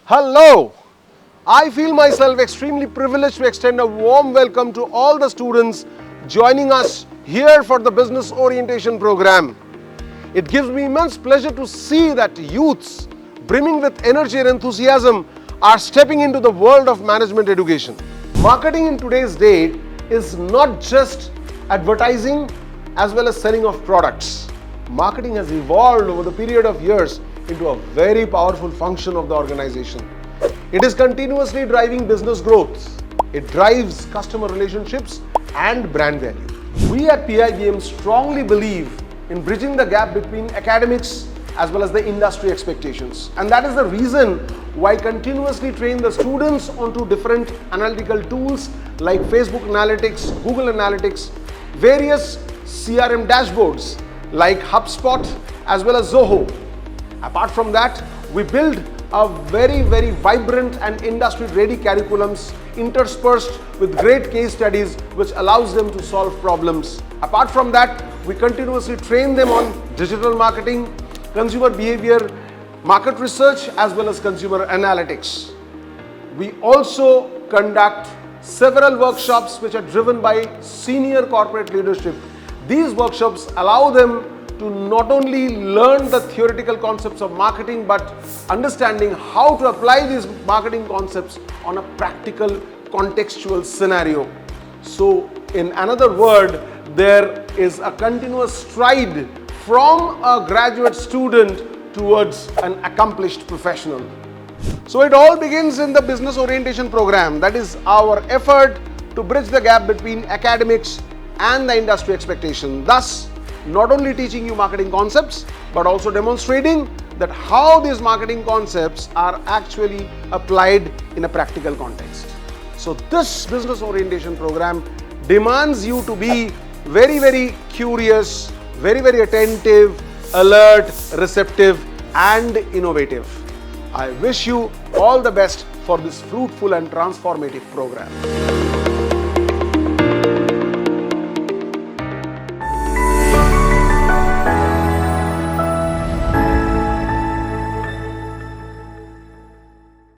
Hello! I feel myself extremely privileged to extend a warm welcome to all the students joining us here for the Business Orientation Program. It gives me immense pleasure to see that youths brimming with energy and enthusiasm are stepping into the world of management education. Marketing in today's day is not just advertising as well as selling of products. Marketing has evolved over the period of years into a very powerful function of the organization. It is continuously driving business growth. It drives customer relationships and brand value. We at Pibm strongly believe in bridging the gap between academics as well as the industry expectations. And that is the reason why continuously train the students onto different analytical tools like Facebook Analytics, Google Analytics, various CRM dashboards like HubSpot as well as Zoho. Apart from that, we build a very vibrant and industry-ready curriculums interspersed with great case studies which allows them to solve problems. Apart from that, we continuously train them on digital marketing, consumer behavior, market research as well as consumer analytics. We also conduct several workshops which are driven by senior corporate leadership. These workshops allow them to not only learn the theoretical concepts of marketing but understanding how to apply these marketing concepts on a practical contextual scenario. So in another word, there is a continuous stride from a graduate student towards an accomplished professional. So it all begins in the business orientation program. That is our effort to bridge the gap between academics and the industry expectation. Thus, not only teaching you marketing concepts, but also demonstrating that how these marketing concepts are actually applied in a practical context. So this business orientation program demands you to be very curious, very attentive, alert, receptive, and innovative. I wish you all the best for this fruitful and transformative program.